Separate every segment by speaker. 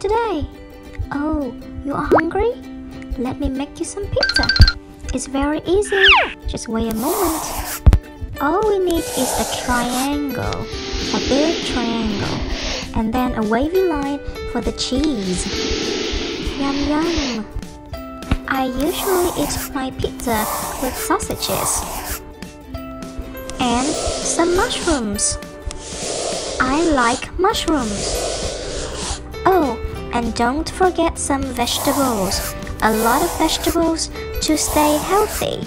Speaker 1: today? Oh, you are hungry? Let me make you some pizza. It's very easy. Just wait a moment. All we need is a triangle, a big triangle, and then a wavy line for the cheese. Yum yum! I usually eat my pizza with sausages and some mushrooms. I like mushrooms. Oh, and don't forget some vegetables. A lot of vegetables to stay healthy.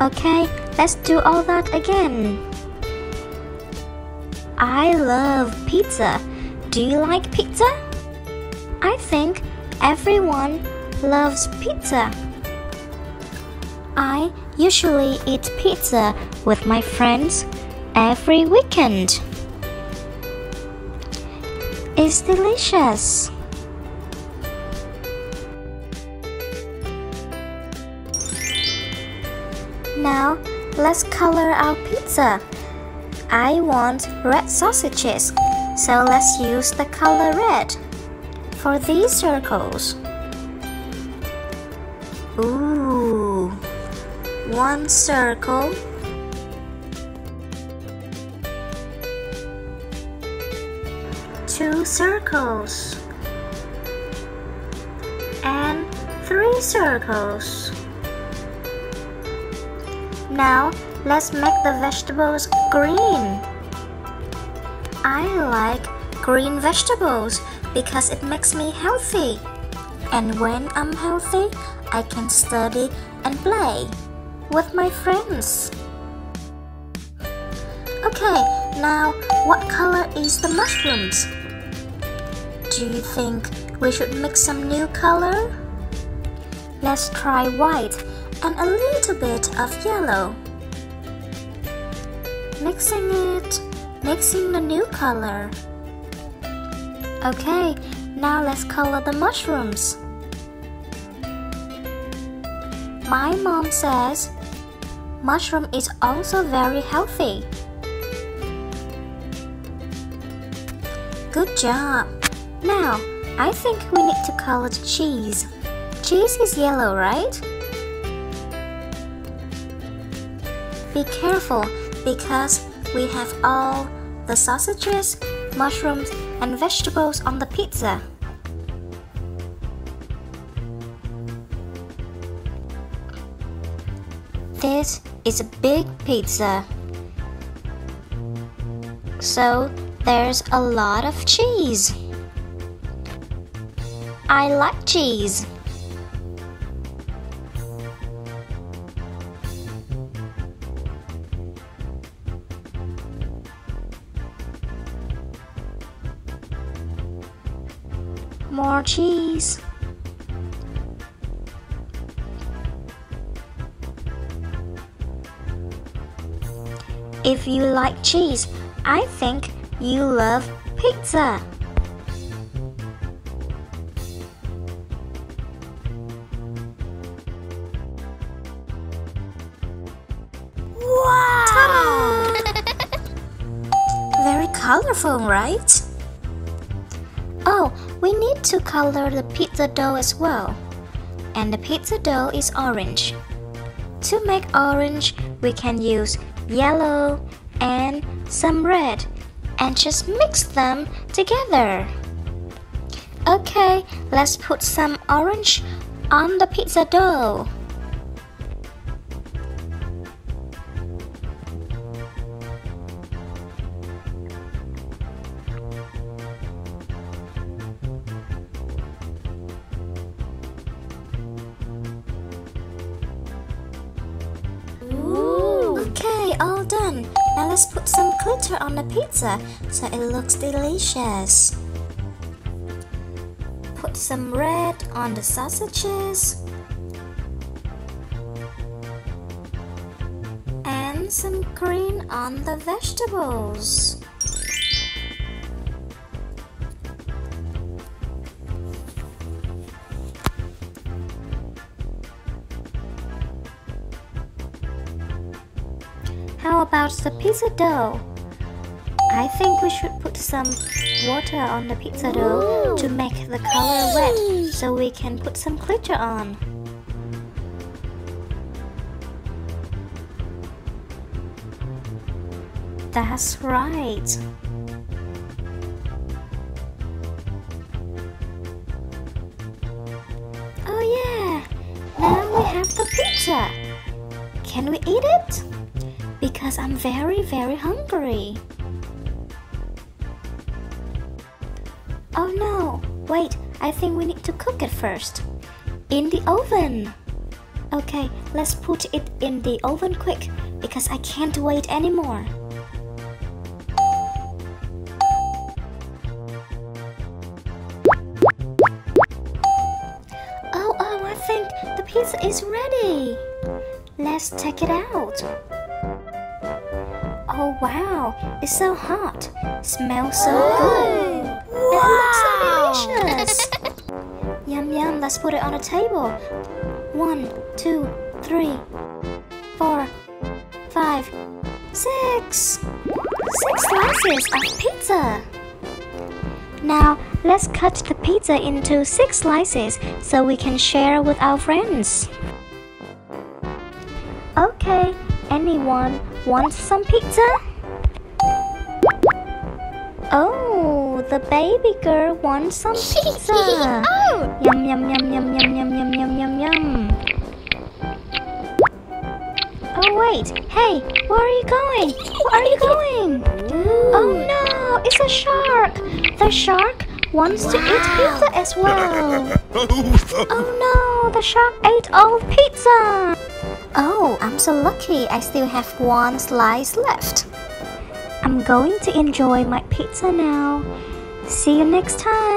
Speaker 1: Okay, let's do all that again. I love pizza. Do you like pizza? I think everyone loves pizza. I usually eat pizza with my friends every weekend. It's delicious. Now, let's color our pizza. I want red sausages, so let's use the color red for these circles. Ooh, one circle. Two circles. And three circles. Now, let's make the vegetables green. I like green vegetables because it makes me healthy. And when I'm healthy, I can study and play with my friends. Okay, now what color is the mushrooms? Do you think we should mix some new color? Let's try white and a little bit of yellow. Mixing the new color. Okay, now let's color the mushrooms. My mom says mushroom is also very healthy. Good job. Now, I think we need to color the cheese. Cheese is yellow, right? Be careful because we have all the sausages, mushrooms, and vegetables on the pizza. This is a big pizza, so there's a lot of cheese. I like cheese. More cheese. If you like cheese, I think you love pizza. Wow! Very colorful, right? Oh, we need to color the pizza dough as well. And the pizza dough is orange. To make orange, we can use yellow and some red and just mix them together. Okay, let's put some orange on the pizza dough. Okay, all done. Now let's put some glitter on the pizza so it looks delicious. Put some red on the sausages and some green on the vegetables. How about the pizza dough? I think we should put some water on the pizza dough to make the color wet so we can put some glitter on. That's right. Oh yeah, now we have the pizza. Can we eat it? Because I'm very hungry. Oh no, wait, I think we need to cook it first. In the oven. Okay, let's put it in the oven quick because I can't wait anymore. Oh, I think the pizza is ready. Let's take it out. Oh wow, it's so hot. Smells so good. It looks so delicious. Yum yum, let's put it on a table. 1, 2, 3, 4, 5, 6. 6 slices of pizza. Now let's cut the pizza into 6 slices so we can share with our friends. Okay, anyone wants some pizza? Oh, the baby girl wants some pizza. Yum yum yum yum yum yum yum yum yum yum. Oh wait, hey, where are you going? Where are you going? Oh no, it's a shark. The shark wants to eat pizza as well. Oh no, the shark ate all the pizza. Oh, I'm so lucky. I still have 1 slice left. I'm going to enjoy my pizza now. See you next time.